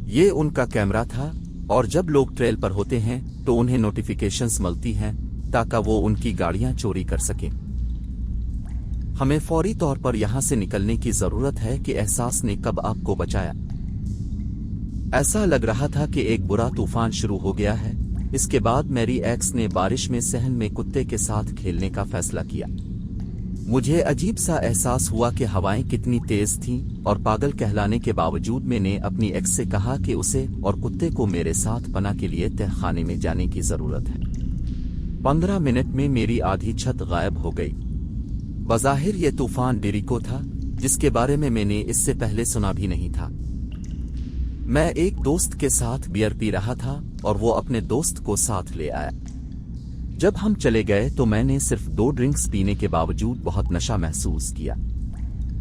ये उनका कैमरा था, और जब लोग ट्रेल पर होते हैं तो उन्हें नोटिफिकेशंस मिलती हैं ताकि वो उनकी गाड़ियां चोरी कर सकें। हमें फौरी तौर पर यहां से निकलने की जरूरत है कि एहसास ने कब आपको बचाया। ऐसा लग रहा था कि एक बुरा तूफान शुरू हो गया है। इसके बाद मेरी एक्स ने बारिश में सहन में कुत्ते के साथ खेलने का फैसला किया। मुझे अजीब सा एहसास हुआ कि हवाएं कितनी तेज थीं, और पागल कहलाने के बावजूद मैंने अपनी एक्स से कहा कि उसे और कुत्ते को मेरे साथ पनाह के लिए तहखाने में जाने की जरूरत है। 15 मिनट में मेरी आधी छत गायब हो गई। बज़ाहिर ये तूफान डिरिको था, जिसके बारे में मैंने इससे पहले सुना भी नहीं था। मैं एक दोस्त के साथ बियर पी रहा था और वो अपने दोस्त को साथ ले आया। जब हम चले गए तो मैंने सिर्फ 2 ड्रिंक्स पीने के बावजूद बहुत नशा महसूस किया।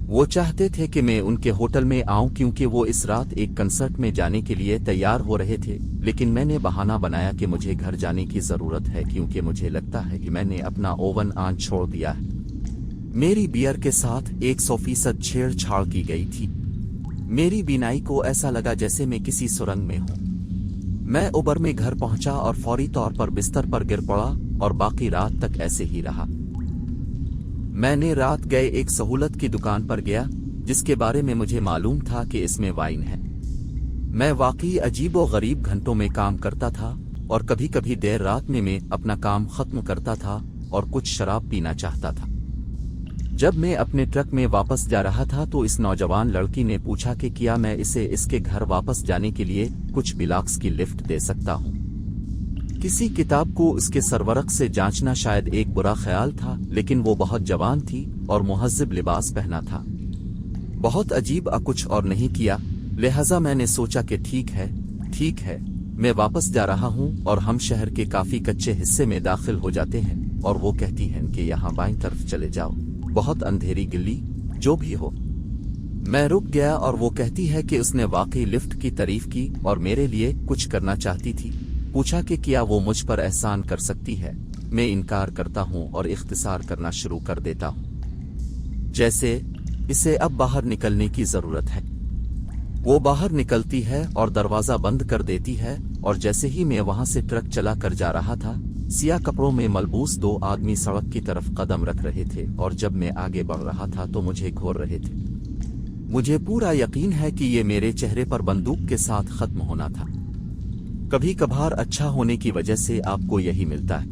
वो चाहते थे कि मैं उनके होटल में आऊं क्योंकि वो इस रात एक कंसर्ट में जाने के लिए तैयार हो रहे थे, लेकिन मैंने बहाना बनाया कि मुझे घर जाने की जरूरत है क्योंकि मुझे लगता है कि मैंने अपना ओवन ऑन छोड़ दिया है। मेरी बियर के साथ 100% छेड़छाड़ की गई थी। मेरी बीनाई को ऐसा लगा जैसे मैं किसी सुरंग में हूं। मैं उबर में घर पहुंचा और फौरी तौर पर बिस्तर पर गिर पड़ा और बाकी रात तक ऐसे ही रहा। मैंने रात गए एक सहूलत की दुकान पर गया जिसके बारे में मुझे मालूम था कि इसमें वाइन है। मैं वाकई अजीबो गरीब घंटों में काम करता था और कभी कभी देर रात में मैं अपना काम खत्म करता था और कुछ शराब पीना चाहता था। जब मैं अपने ट्रक में वापस जा रहा था तो इस नौजवान लड़की ने पूछा कि क्या मैं इसे इसके घर वापस जाने के लिए कुछ ब्लॉक्स की लिफ्ट दे सकता हूं। किसी किताब को उसके सरवरक से जांचना शायद एक बुरा ख्याल था, लेकिन वो बहुत जवान थी और मुहज्जब लिबास पहना था। बहुत अजीब कुछ और नहीं किया, लिहाजा मैंने सोचा कि ठीक है, मैं वापस जा रहा हूं। और हम शहर के काफी कच्चे हिस्से में दाखिल हो जाते हैं और वो कहती हैं कि यहाँ बाईं तरफ चले जाओ, बहुत अंधेरी गली, जो भी हो। मैं रुक गया और वो कहती है कि उसने वाकई लिफ्ट की तारीफ की और मेरे लिए कुछ करना चाहती थी। पूछा कि क्या वो मुझ पर एहसान कर सकती है। मैं इनकार करता हूं और इख्तिसार करना शुरू कर देता हूं, जैसे इसे अब बाहर निकलने की जरूरत है। वो बाहर निकलती है और दरवाजा बंद कर देती है, और जैसे ही मैं वहां से ट्रक चला कर जा रहा था, सियाह कपड़ों में मलबूस 2 आदमी सड़क की तरफ कदम रख रहे थे, और जब मैं आगे बढ़ रहा था तो मुझे घूर रहे थे। मुझे पूरा यकीन है कि ये मेरे चेहरे पर बंदूक के साथ खत्म होना था। कभी कभार अच्छा होने की वजह से आपको यही मिलता है।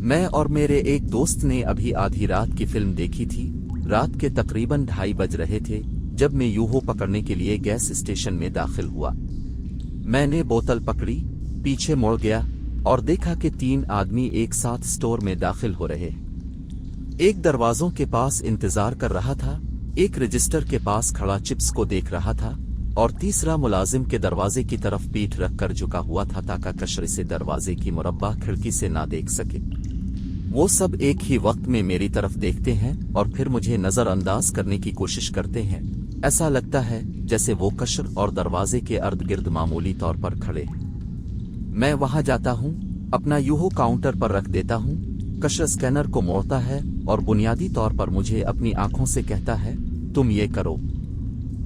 मैं और मेरे एक दोस्त ने अभी आधी रात की फिल्म देखी थी। रात के तकरीबन 2:30 बज रहे थे जब मैं यूहो पकड़ने के लिए गैस स्टेशन में दाखिल हुआ। मैंने बोतल पकड़ी, पीछे मुड़ गया और देखा कि 3 आदमी एक साथ स्टोर में दाखिल हो रहे। एक दरवाजों के पास इंतजार कर रहा था, एक रजिस्टर के पास खड़ा चिप्स को देख रहा था, और तीसरा मुलाजिम के दरवाजे की तरफ पीठ रखकर झुका हुआ था ताकि कशरे से दरवाजे की मुरब्बा खिड़की से ना देख सके। वो सब एक ही वक्त में मेरी तरफ देखते हैं और फिर मुझे नजरअंदाज करने की कोशिश करते हैं। ऐसा लगता है जैसे वो कशर और दरवाजे के अर्द गिर्द मामूली तौर पर खड़े हैं। मैं वहां जाता हूं, अपना यूहो काउंटर पर रख देता हूं। कशर स्कैनर को मोड़ता है और बुनियादी तौर पर मुझे अपनी आंखों से कहता है, तुम ये करो।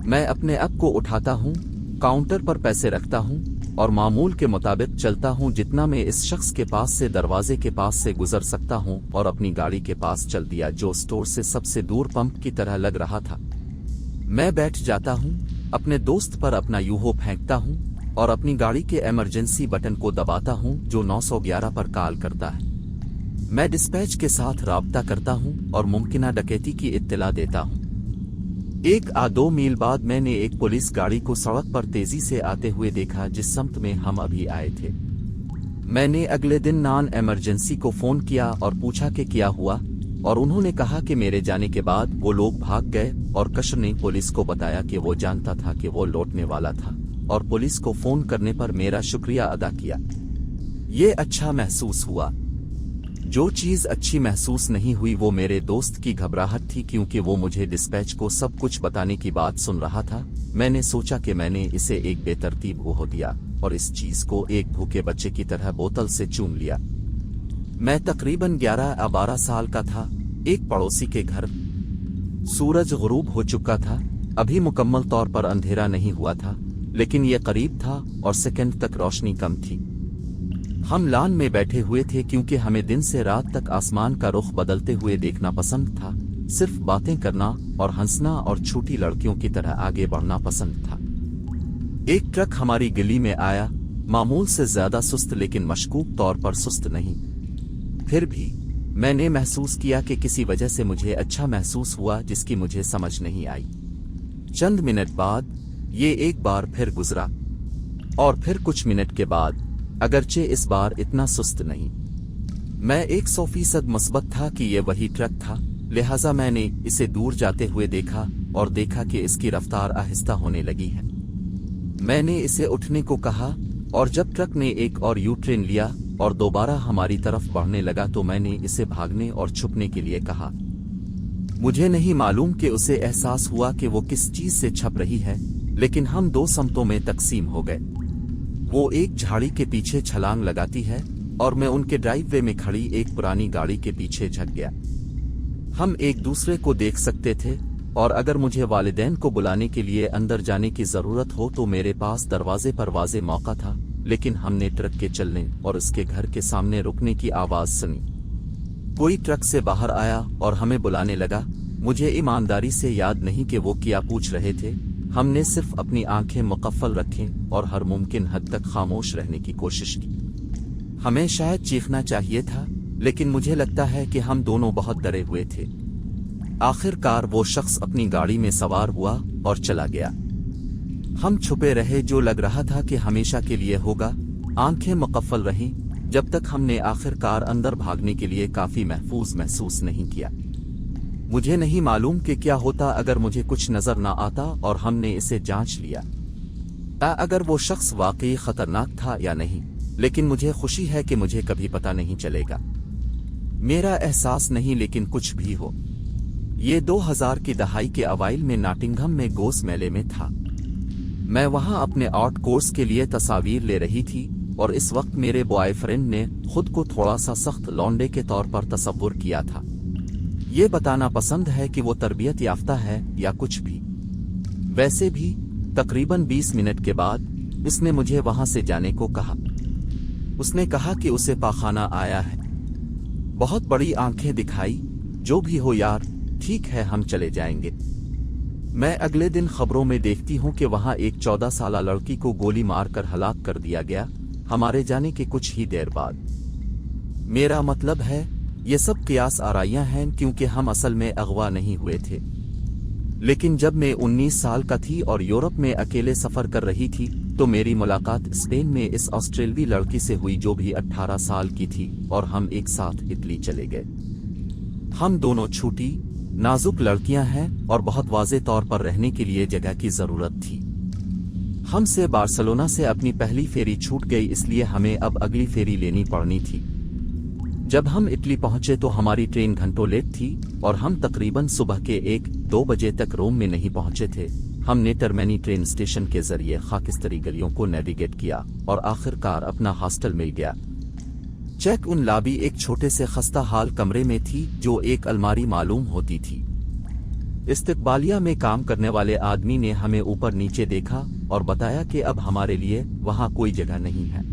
मैं अपने आप को उठाता हूं, काउंटर पर पैसे रखता हूं और मामूल के मुताबिक चलता हूं जितना मैं इस शख्स के पास से दरवाजे के पास से गुजर सकता हूं, और अपनी गाड़ी के पास चल दिया जो स्टोर से सबसे दूर पंप की तरह लग रहा था। मैं बैठ जाता हूं, अपने दोस्त पर अपना यूहो फेंकता हूं और अपनी गाड़ी के इमरजेंसी बटन को दबाता हूं जो 911 पर कॉल करता है। मैं डिस्पैच के साथ राब्ता करता हूं और मुमकिना डकैती की इत्तला देता हूं। 1-2 मील बाद मैंने एक पुलिस गाड़ी को सड़क पर तेजी से आते हुए देखा जिस समत में हम अभी आए थे। मैंने अगले दिन नॉन इमरजेंसी को फोन किया और पूछा कि क्या हुआ, और उन्होंने कहा कि मेरे जाने के बाद वो लोग भाग गए, और कशर ने पुलिस को बताया कि वो जानता था कि वो लौटने वाला था और पुलिस को फोन करने पर मेरा शुक्रिया अदा किया। ये अच्छा महसूस हुआ। जो चीज अच्छी महसूस नहीं हुई वो मेरे दोस्त की घबराहट थी, क्योंकि वो मुझे डिस्पैच को सब कुछ बताने की बात सुन रहा था। मैंने सोचा कि मैंने इसे एक बेतरतीब हो दिया और इस चीज को एक भूखे बच्चे की तरह बोतल से चूम लिया। मैं तकरीबन 11-12 साल का था। एक पड़ोसी के घर सूरज गुरूब हो चुका था, अभी मुकम्मल तौर पर अंधेरा नहीं हुआ था। लेकिन ये करीब था और सेकंड तक रोशनी कम थी। हम लान में बैठे हुए थे क्योंकि हमें दिन से रात तक आसमान का रुख बदलते हुए देखना पसंद था, सिर्फ बातें करना और हंसना और छोटी लड़कियों की तरह आगे बढ़ना पसंद था। एक ट्रक हमारी गली में आया, मामूल से ज्यादा सुस्त लेकिन मशकूक तौर पर सुस्त नहीं। फिर भी मैंने महसूस किया कि किसी वजह से मुझे अच्छा महसूस हुआ जिसकी मुझे समझ नहीं आई। चंद मिनट बाद ये एक बार फिर गुजरा और फिर कुछ मिनट के बाद, अगरचे इस बार इतना सुस्त नहीं। मैं 100% मुस्बत था कि ये वही ट्रक था, लिहाजा मैंने इसे दूर जाते हुए देखा और देखा कि इसकी रफ्तार आहिस्ता होने लगी है। मैंने इसे उठने को कहा और जब ट्रक ने एक और यू टर्न लिया और दोबारा हमारी तरफ बढ़ने लगा तो मैंने इसे भागने और छुपने के लिए कहा। मुझे नहीं मालूम कि उसे एहसास हुआ कि वो किस चीज से छप रही है, लेकिन हम दो समतों में तकसीम हो गए। वो एक झाड़ी के पीछे छलांग लगाती है और मैं उनके ड्राइववे में खड़ी एक पुरानी गाड़ी के पीछे झक गया। हम एक दूसरे को देख सकते थे और अगर मुझे वालिदैन को बुलाने के लिए अंदर जाने की जरूरत हो तो मेरे पास दरवाजे पर वाज़े मौका था, लेकिन हमने ट्रक के चलने और उसके घर के सामने रुकने की आवाज सुनी। कोई ट्रक से बाहर आया और हमें बुलाने लगा। मुझे ईमानदारी से याद नहीं कि वो क्या पूछ रहे थे। हमने सिर्फ अपनी आंखें मुकफ्फल रखें और हर मुमकिन हद तक खामोश रहने की कोशिश की। हमें शायद चीखना चाहिए था, लेकिन मुझे लगता है कि हम दोनों बहुत डरे हुए थे। आखिरकार वो शख्स अपनी गाड़ी में सवार हुआ और चला गया। हम छुपे रहे, जो लग रहा था कि हमेशा के लिए होगा। आंखें मुकफ्फल रहीं जब तक हमने आखिरकार अंदर भागने के लिए काफी महफूज महसूस नहीं किया। मुझे नहीं मालूम कि क्या होता अगर मुझे कुछ नजर ना आता और हमने इसे जांच लिया, अगर वो शख्स वाकई खतरनाक था या नहीं, लेकिन मुझे खुशी है कि मुझे कभी पता नहीं चलेगा। मेरा एहसास नहीं, लेकिन कुछ भी हो। ये 2000 की दहाई के अवाइल में नॉटिंघम में गोस मेले में था। मैं वहां अपने आर्ट कोर्स के लिए तस्वीर ले रही थी और इस वक्त मेरे बॉयफ्रेंड ने खुद को थोड़ा सा सख्त लौंडे के तौर पर तस्वुर किया था। ये बताना पसंद है कि वो तरबियत याफ्ता है या कुछ भी। वैसे भी तकरीबन 20 मिनट के बाद उसने मुझे वहां से जाने को कहा। उसने कहा कि उसे पाखाना आया है। बहुत बड़ी आंखें दिखाई, जो भी हो यार, ठीक है हम चले जाएंगे। मैं अगले दिन खबरों में देखती हूँ कि वहां एक 14 साला लड़की को गोली मारकर हलाक कर दिया गया, हमारे जाने के कुछ ही देर बाद। मेरा मतलब है ये सब कियास आराइयां हैं, क्योंकि हम असल में अगवा नहीं हुए थे। लेकिन जब मैं 19 साल का थी और यूरोप में अकेले सफर कर रही थी तो मेरी मुलाकात स्पेन में इस ऑस्ट्रेलवी लड़की से हुई जो भी 18 साल की थी, और हम एक साथ इटली चले गए। हम दोनों छोटी नाजुक लड़कियां हैं और बहुत वाज़े तौर पर रहने के लिए जगह की जरूरत थी। हमसे बार्सिलोना से अपनी पहली फेरी छूट गई, इसलिए हमें अब अगली फेरी लेनी पड़नी थी। जब हम इटली पहुंचे तो हमारी ट्रेन घंटों लेट थी और हम तकरीबन सुबह के 1-2 बजे तक रोम में नहीं पहुंचे थे। हमने टर्मेनी ट्रेन स्टेशन के जरिए खाकिस्तरी गलियों को नेविगेट किया और आखिरकार अपना हॉस्टल मिल गया। चेक उन लॉबी एक छोटे से खस्ता हाल कमरे में थी जो एक अलमारी मालूम होती थी। इस्तकबालिया में काम करने वाले आदमी ने हमें ऊपर नीचे देखा और बताया कि अब हमारे लिए वहां कोई जगह नहीं है।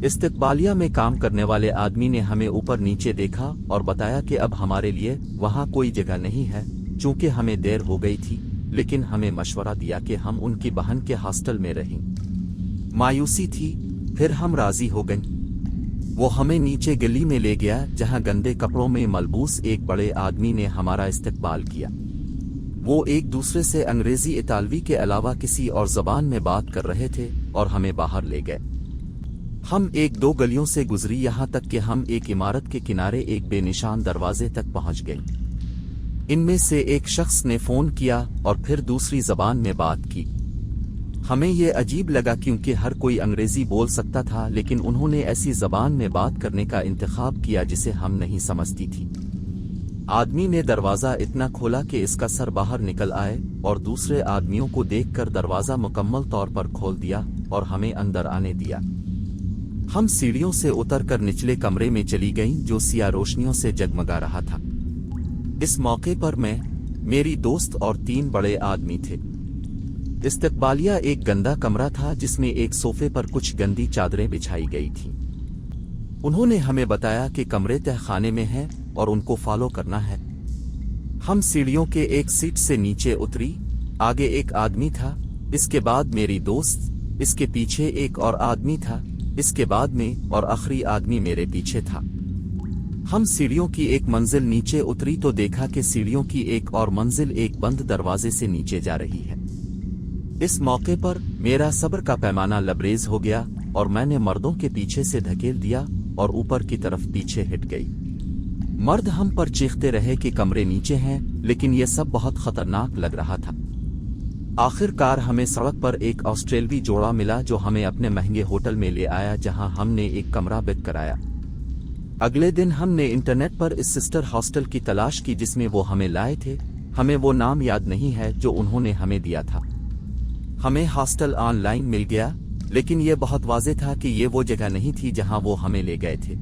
इस्तकबालिया में काम करने वाले आदमी ने हमें ऊपर नीचे देखा और बताया कि अब हमारे लिए वहां कोई जगह नहीं है, चूंकि हमें देर हो गई थी, लेकिन हमें मशवरा दिया कि हम उनकी बहन के हॉस्टल में रहें। मायूसी थी, फिर हम राजी हो गए। वो हमें नीचे गली में ले गया जहां गंदे कपड़ों में मलबूस एक बड़े आदमी ने हमारा इस्तकबाल किया। वो एक दूसरे से अंग्रेजी इतालवी के अलावा किसी और जबान में बात कर रहे थे और हमें बाहर ले गए। हम 1-2 गलियों से गुजरी, यहाँ तक कि हम एक इमारत के किनारे एक बेनिशान दरवाजे तक पहुँच गए। इनमें से एक शख्स ने फोन किया और फिर दूसरी जबान में बात की। हमें ये अजीब लगा क्योंकि हर कोई अंग्रेजी बोल सकता था, लेकिन उन्होंने ऐसी जबान में बात करने का इंतखाब किया जिसे हम नहीं समझती थी। आदमी ने दरवाजा इतना खोला कि इसका सर बाहर निकल आए और दूसरे आदमियों को देखकर दरवाजा मुकम्मल तौर पर खोल दिया और हमें अंदर आने दिया। हम सीढ़ियों से उतरकर निचले कमरे में चली गईं जो सिया रोशनियों से जगमगा रहा था। इस मौके पर मैं, मेरी दोस्त और 3 बड़े आदमी थे। इस्तकबालिया एक गंदा कमरा था जिसमें एक सोफे पर कुछ गंदी चादरें बिछाई गई थीं। उन्होंने हमें बताया कि कमरे तह खाने में है और उनको फॉलो करना है। हम सीढ़ियों के एक सीट से नीचे उतरी। आगे एक आदमी था, इसके बाद मेरी दोस्त, इसके पीछे एक और आदमी था, इसके बाद में, और आखिरी आदमी मेरे पीछे था। हम सीढ़ियों की एक मंजिल नीचे उतरी तो देखा कि सीढ़ियों की एक और मंजिल एक बंद दरवाजे से नीचे जा रही है। इस मौके पर मेरा सब्र का पैमाना लबरेज हो गया और मैंने मर्दों के पीछे से धकेल दिया और ऊपर की तरफ पीछे हट गई। मर्द हम पर चीखते रहे कि कमरे नीचे हैं, लेकिन यह सब बहुत खतरनाक लग रहा था। आखिरकार हमें सड़क पर एक ऑस्ट्रेलवी जोड़ा मिला जो हमें अपने महंगे होटल में ले आया, जहां हमने एक कमरा बुक कराया। अगले दिन हमने इंटरनेट पर इस सिस्टर हॉस्टल की तलाश की जिसमें वो हमें लाए थे। हमें वो नाम याद नहीं है जो उन्होंने हमें दिया था। हमें हॉस्टल ऑनलाइन मिल गया, लेकिन यह बहुत वाज़ेह था कि ये वो जगह नहीं थी जहां वो हमें ले गए थे।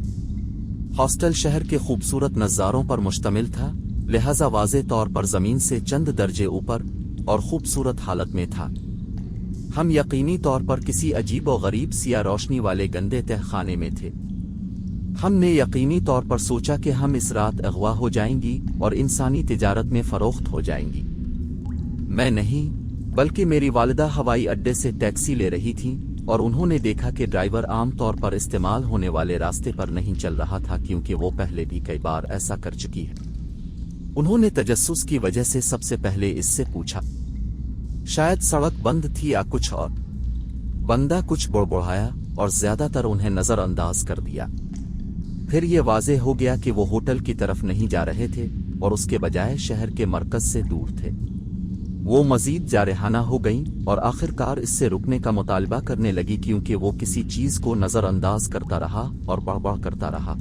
हॉस्टल शहर के खूबसूरत नज़ारों पर मुश्तमिल था, लिहाजा वाज़ेह तौर पर ज़मीन से चंद दर्जे ऊपर और खूबसूरत हालत में था। हम यकीनी तौर पर किसी अजीब व गरीब सिया रोशनी वाले गंदे तहखाने में थे। हमने यकीनी तौर पर सोचा कि हम इस रात अगवा हो जाएंगी और इंसानी तिजारत में फरोख्त हो जाएंगी। मैं नहीं, बल्कि मेरी वालिदा हवाई अड्डे से टैक्सी ले रही थी और उन्होंने देखा कि ड्राइवर आम तौर पर इस्तेमाल होने वाले रास्ते पर नहीं चल रहा था, क्योंकि वो पहले भी कई बार ऐसा कर चुकी है। उन्होंने तजस्सुस की वजह से सबसे पहले इससे पूछा, शायद सड़क बंद थी या कुछ और। बंदा कुछ बुड़बुड़ाया और ज्यादातर उन्हें नजरअंदाज कर दिया। फिर ये वाज़ेह हो गया कि वो होटल की तरफ नहीं जा रहे थे और उसके बजाय शहर के मरकज से दूर थे। वो मजीद जारहाना हो गईं और आखिरकार इससे रुकने का मुतालबा करने लगी, क्योंकि वो किसी चीज को नजरअंदाज करता रहा और बड़बड़ करता रहा।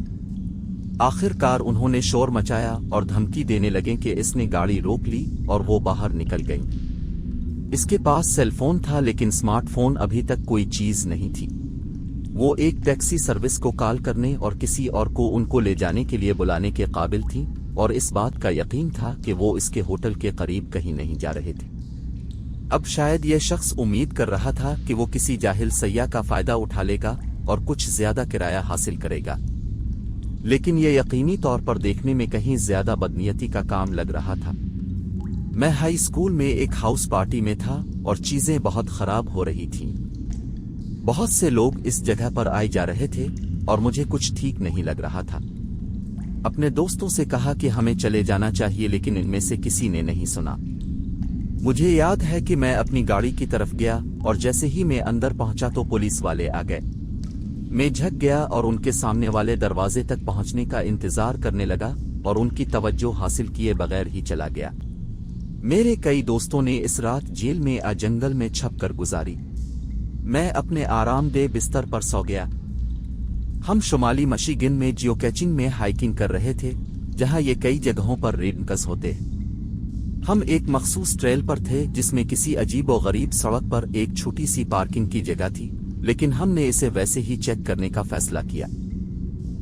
आखिरकार उन्होंने शोर मचाया और धमकी देने लगे कि इसने गाड़ी रोक ली और वो बाहर निकल गई। इसके पास सेलफोन था, लेकिन स्मार्टफोन अभी तक कोई चीज नहीं थी। वो एक टैक्सी सर्विस को कॉल करने और किसी और को उनको ले जाने के लिए बुलाने के काबिल थी, और इस बात का यकीन था कि वो इसके होटल के करीब कहीं नहीं जा रहे थे। अब शायद यह शख्स उम्मीद कर रहा था कि वो किसी जाहिल सयाह का फायदा उठा लेगा और कुछ ज्यादा किराया हासिल करेगा, लेकिन यह यकीनी तौर पर देखने में कहीं ज्यादा बदनीयती का काम लग रहा था। मैं हाई स्कूल में एक हाउस पार्टी में था और चीजें बहुत खराब हो रही थीं। बहुत से लोग इस जगह पर आए जा रहे थे और मुझे कुछ ठीक नहीं लग रहा था। अपने दोस्तों से कहा कि हमें चले जाना चाहिए, लेकिन इनमें से किसी ने नहीं सुना। मुझे याद है कि मैं अपनी गाड़ी की तरफ गया और जैसे ही मैं अंदर पहुंचा तो पुलिस वाले आ गए। मैं झक गया और उनके सामने वाले दरवाजे तक पहुंचने का इंतजार करने लगा और उनकी तवज्जो हासिल किए बगैर ही चला गया। मेरे कई दोस्तों ने इस रात जेल में या जंगल में छप कर गुजारी। मैं अपने आरामदेह बिस्तर पर सो गया। हम शुमाली मिशिगन में जियोकैचिंग में हाइकिंग कर रहे थे, जहां ये कई जगहों पर रेनकस होते हैं। हम एक मखसूस ट्रेल पर थे जिसमें किसी अजीब व गरीब सड़क पर एक छोटी सी पार्किंग की जगह थी, लेकिन हमने इसे वैसे ही चेक करने का फैसला किया।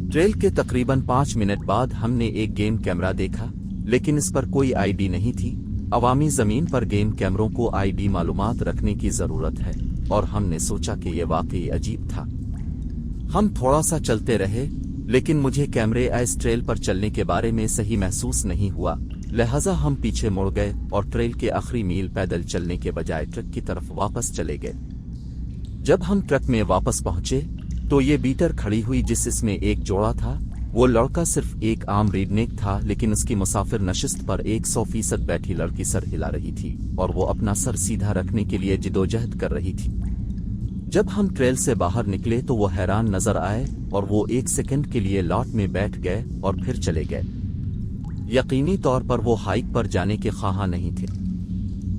ट्रेल के तकरीबन 5 मिनट बाद हमने एक गेम कैमरा देखा, लेकिन इस पर कोई आईडी नहीं थी। अवामी जमीन पर गेम कैमरों को आईडी मालूमात रखने की जरूरत है, और हमने सोचा कि यह वाकई अजीब था। हम थोड़ा सा चलते रहे, लेकिन मुझे कैमरे इस ट्रेल पर चलने के बारे में सही महसूस नहीं हुआ, लिहाजा हम पीछे मुड़ गए और ट्रेल के आखिरी मील पैदल चलने के बजाय ट्रक की तरफ वापस चले गए। जब हम ट्रक में वापस पहुंचे तो ये बीटर खड़ी हुई जिसमें एक जोड़ा था। वो लड़का सिर्फ एक आम रीडनेक था, लेकिन उसकी मुसाफिर नशिस्त पर 100% बैठी लड़की सर हिला रही थी और वो अपना सर सीधा रखने के लिए जिदोजहद कर रही थी। जब हम ट्रेल से बाहर निकले तो वो हैरान नजर आए और वो 1 सेकंड के लिए लॉट में बैठ गए और फिर चले गए। यकीनी तौर पर वो हाइक पर जाने के ख्वाह नहीं थे।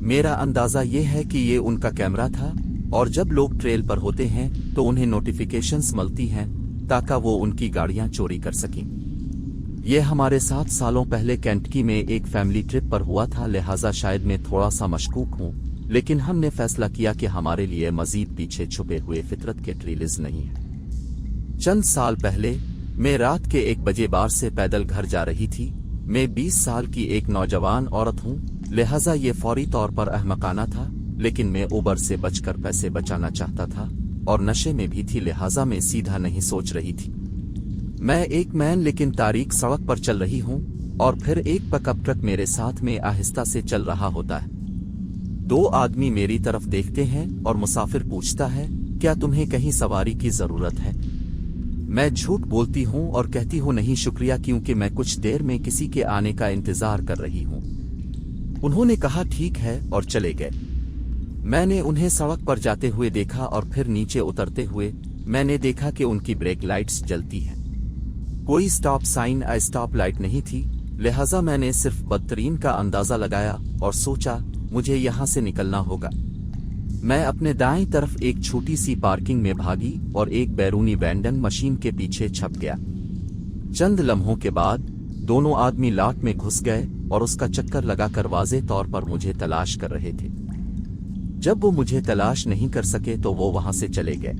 मेरा अंदाजा ये है कि ये उनका कैमरा था, और जब लोग ट्रेल पर होते हैं तो उन्हें नोटिफिकेशंस मिलती हैं ताकि वो उनकी गाड़ियां चोरी कर सकें। ये हमारे 7 सालों पहले केंटकी में एक फैमिली ट्रिप पर हुआ था, लिहाजा शायद मैं थोड़ा सा मशकूक हूँ, लेकिन हमने फैसला किया कि हमारे लिए मजीद पीछे छुपे हुए फितरत के ट्रेल्स नहीं है। चंद साल पहले मैं रात के 1 बजे बार से पैदल घर जा रही थी। मैं 20 साल की एक नौजवान औरत हूँ, लिहाजा ये फौरी तौर पर अहमकाना था लेकिन मैं उबर से बचकर पैसे बचाना चाहता था और नशे में भी थी, लिहाजा मैं सीधा नहीं सोच रही थी। मैं एक मैन लेकिन तारीख सड़क पर चल रही हूँ और फिर एक पिकअप ट्रक मेरे साथ में आहिस्ता से चल रहा होता है। दो आदमी मेरी तरफ देखते हैं और मुसाफिर पूछता है, क्या तुम्हें कहीं सवारी की जरूरत है? मैं झूठ बोलती हूँ और कहती हूँ नहीं शुक्रिया, क्योंकि मैं कुछ देर में किसी के आने का इंतजार कर रही हूँ। उन्होंने कहा ठीक है और चले गए। मैंने उन्हें सड़क पर जाते हुए देखा और फिर नीचे उतरते हुए मैंने देखा कि उनकी ब्रेक लाइट्स जलती हैं। कोई स्टॉप साइन या स्टॉप लाइट नहीं थी, लिहाजा मैंने सिर्फ बदतरीन का अंदाजा लगाया और सोचा मुझे यहां से निकलना होगा। मैं अपने दाएं तरफ एक छोटी सी पार्किंग में भागी और एक बैरूनी वेंडिंग मशीन के पीछे छप गया। चंद लम्हों के बाद दोनों आदमी लाट में घुस गए और उसका चक्कर लगाकर वाज़े तौर पर मुझे तलाश कर रहे थे। जब वो मुझे तलाश नहीं कर सके तो वो वहां से चले गए।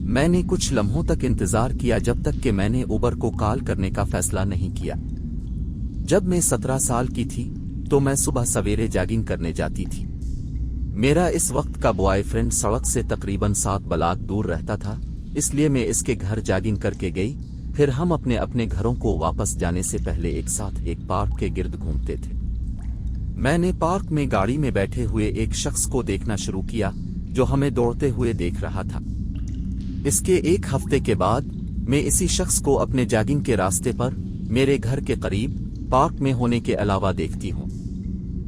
मैंने कुछ लम्हों तक इंतजार किया जब तक कि मैंने उबर को कॉल करने का फैसला नहीं किया। जब मैं 17 साल की थी तो मैं सुबह सवेरे जॉगिंग करने जाती थी। मेरा इस वक्त का बॉयफ्रेंड सड़क से तकरीबन 7 ब्लॉक दूर रहता था, इसलिए मैं इसके घर जॉगिंग करके गई। फिर हम अपने अपने घरों को वापस जाने से पहले एक साथ एक पार्क के गिर्द घूमते थे। मैंने पार्क में गाड़ी में बैठे हुए एक शख्स को देखना शुरू किया जो हमें दौड़ते हुए देख रहा था। इसके एक हफ्ते के बाद मैं इसी शख्स को अपने जॉगिंग के रास्ते पर मेरे घर के करीब पार्क में होने के अलावा देखती हूँ।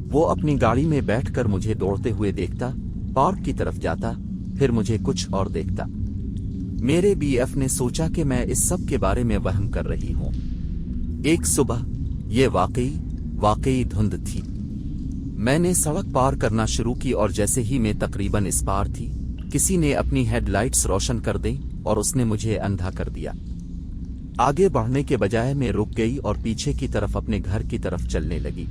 वो अपनी गाड़ी में बैठकर मुझे दौड़ते हुए देखता, पार्क की तरफ जाता, फिर मुझे कुछ और देखता। मेरे बीएफ ने सोचा कि मैं इस सब के बारे में वहम कर रही हूँ। एक सुबह ये वाकई धुंध थी। मैंने सड़क पार करना शुरू की और जैसे ही मैं तकरीबन इस पार थी, किसी ने अपनी हेडलाइट्स रोशन कर दी और उसने मुझे अंधा कर दिया। आगे बढ़ने के बजाय मैं रुक गई और पीछे की तरफ अपने घर की तरफ चलने लगी।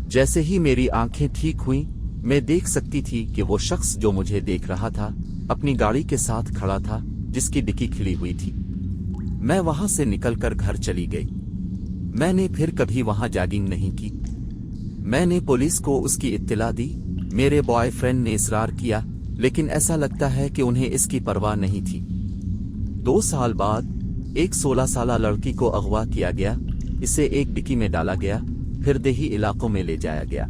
जैसे ही मेरी आंखें ठीक हुईं, मैं देख सकती थी कि वो शख्स जो मुझे देख रहा था अपनी गाड़ी के साथ खड़ा था जिसकी डिक्की खुली हुई थी। मैं वहां से निकलकर घर चली गई। मैंने फिर कभी वहां जॉगिंग नहीं की। मैंने पुलिस को उसकी इत्तला दी। मेरे बॉयफ्रेंड ने इसरार किया, लेकिन ऐसा लगता है कि उन्हें इसकी परवाह नहीं थी। 2 साल बाद एक 16 साल लड़की को अगवा किया गया। इसे एक डिक्की में डाला गया, फिर देही इलाकों में ले जाया गया।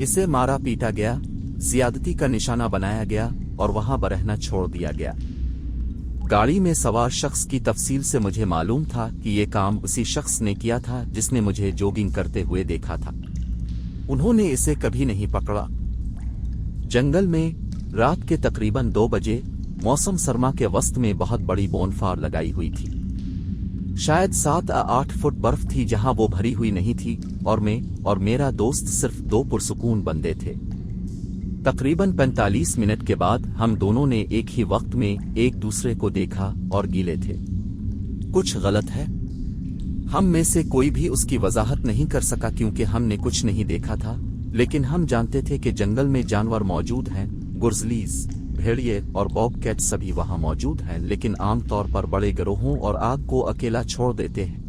इसे मारा पीटा गया, ज्यादती का निशाना बनाया गया और वहां बरहना छोड़ दिया गया। गाड़ी में सवार शख्स की तफसील से मुझे मालूम था कि ये काम उसी शख्स ने किया था जिसने मुझे जॉगिंग करते हुए देखा था। उन्होंने इसे कभी नहीं पकड़ा। जंगल में रात के तकरीबन 2 बजे मौसम सरमा के वस्त में बहुत बड़ी बोनफायर लगाई हुई थी। शायद 7 या 8 फुट बर्फ थी जहां वो भरी हुई नहीं थी, और मैं और मेरा दोस्त सिर्फ 2 पुरसुकून बंदे थे। तकरीबन 45 मिनट के बाद हम दोनों ने एक ही वक्त में एक दूसरे को देखा और गीले थे। कुछ गलत है? हम में से कोई भी उसकी वजाहत नहीं कर सका क्योंकि हमने कुछ नहीं देखा था, लेकिन हम जानते थे कि जंगल में जानवर मौजूद हैं। गुर्जलीज, भेड़िए और बॉबकैट सभी वहां मौजूद हैं, लेकिन आमतौर पर बड़े गिरोहों और आग को अकेला छोड़ देते हैं।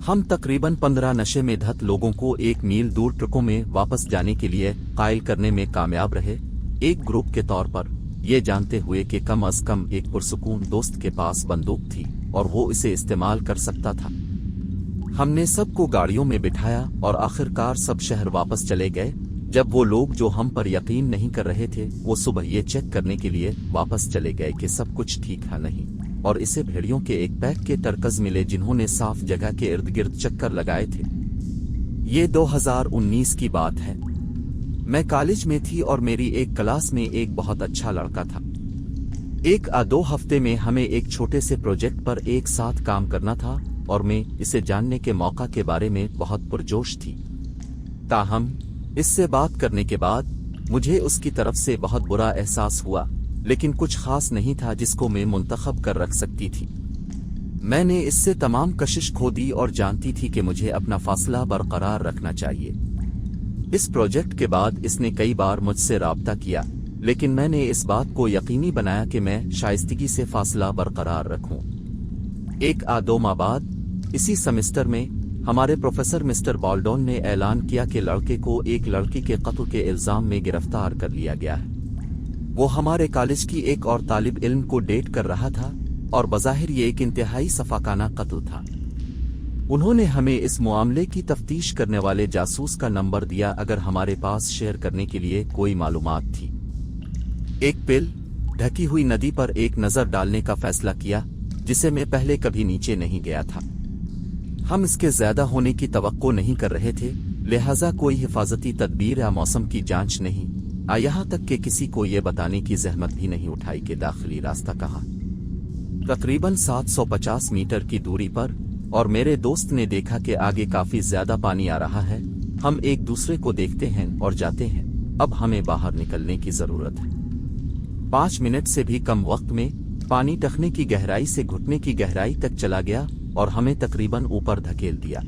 हम तकरीबन 15 नशे में धत लोगों को 1 मील दूर ट्रकों में वापस जाने के लिए कायल करने में कामयाब रहे, एक ग्रुप के तौर पर, ये जानते हुए कि कम अज कम एक पुरसुकून दोस्त के पास बंदूक थी और वो इसे इस्तेमाल कर सकता था। हमने सबको गाड़ियों में बिठाया और आखिरकार सब शहर वापस चले गए। जब वो लोग जो हम पर यकीन नहीं कर रहे थे वो सुबह ये चेक करने के लिए वापस चले गए कि सब कुछ ठीक है नहीं, और इसे भेड़ियों के एक पैक के टरकज मिले जिन्होंने साफ जगह के इर्द गिर्द चक्कर लगाए थे। ये 2019 की बात है। मैं कॉलेज में थी और मेरी एक क्लास में एक बहुत अच्छा लड़का था। 1 या 2 हफ्ते में हमें एक छोटे से प्रोजेक्ट पर एक साथ काम करना था और मैं इसे जानने के मौका के बारे में बहुत पुरजोश थी। ताहम इससे बात करने के बाद मुझे उसकी तरफ से बहुत बुरा एहसास हुआ, लेकिन कुछ खास नहीं था जिसको मैं मुंतखब कर रख सकती थी। मैंने इससे तमाम कशिश खो दी और जानती थी कि मुझे अपना फासला बरकरार रखना चाहिए। इस प्रोजेक्ट के बाद इसने कई बार मुझसे राब्ता किया, लेकिन मैंने इस बात को यकीनी बनाया कि मैं शाइस्तगी से फासला बरकरार रखूं। 1 या 2 माह बाद इसी सेमेस्टर में हमारे प्रोफेसर मिस्टर बॉल्डोन ने ऐलान किया कि लड़के को एक लड़की के कत्ल के इल्जाम में गिरफ्तार कर लिया गया है। वो हमारे कॉलेज की एक और तालिब इल्म को डेट कर रहा था और बज़ाहिर ये एक इंतहाई सफाकाना कत्ल था। उन्होंने हमें इस मामले की तफ्तीश करने वाले जासूस का नंबर दिया अगर हमारे पास शेयर करने के लिए कोई मालूमात थी। एक पिल ढकी हुई नदी पर एक नज़र डालने का फैसला किया जिसे मैं पहले कभी नीचे नहीं गया था। हम इसके ज्यादा होने की तवक्को नहीं कर रहे थे, लिहाजा कोई हिफाजती तदबीर या मौसम की जांच नहीं, यहाँ तक कि किसी को ये बताने की जहमत भी नहीं उठाई कि दाखिली रास्ता कहाँ। तकरीबन 750 मीटर की दूरी पर और मेरे दोस्त ने देखा कि आगे काफी ज्यादा पानी आ रहा है। हम एक दूसरे को देखते हैं और जाते हैं, अब हमें बाहर निकलने की जरूरत है। 5 मिनट से भी कम वक्त में पानी टखने की गहराई से घुटने की गहराई तक चला गया और हमें तकरीबन ऊपर धकेल दिया।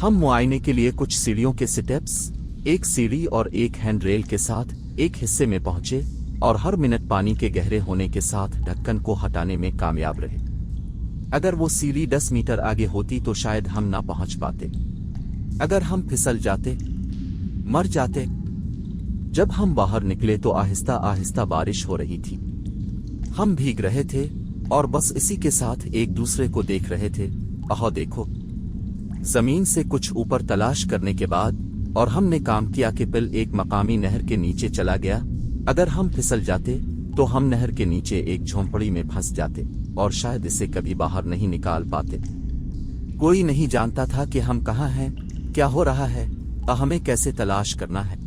हम मुआयने के लिए कुछ सीढ़ियों के स्टेप्स, एक सीढ़ी और एक हैंड रेल के साथ एक हिस्से में पहुंचे और हर मिनट पानी के गहरे होने के साथ ढक्कन को हटाने में कामयाब रहे। अगर वो सीढ़ी 10 मीटर आगे होती तो शायद हम ना पहुंच पाते। अगर हम फिसल जाते, मर जाते। जब हम बाहर निकले तो आहिस्ता आहिस्ता बारिश हो रही थी। हम भीग रहे थे और बस इसी के साथ एक दूसरे को देख रहे थे। आह देखो। जमीन से कुछ ऊपर तलाश करने के बाद और हमने काम किया कि पिल एक मकामी नहर के नीचे चला गया। अगर हम फिसल जाते तो हम नहर के नीचे एक झोंपड़ी में फंस जाते और शायद इसे कभी बाहर नहीं निकाल पाते। कोई नहीं जानता था कि हम कहाँ हैं, क्या हो रहा है, हमें कैसे तलाश करना है।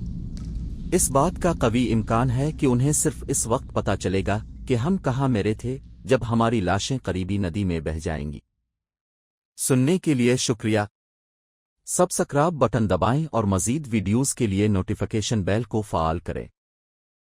इस बात का कवी इम्कान है कि उन्हें सिर्फ इस वक्त पता चलेगा कि हम कहाँ मरे थे जब हमारी लाशें करीबी नदी में बह जाएंगी। सुनने के लिए शुक्रिया। सब्सक्राइब बटन दबाएं और मजीद वीडियोस के लिए नोटिफिकेशन बेल को फाल करें।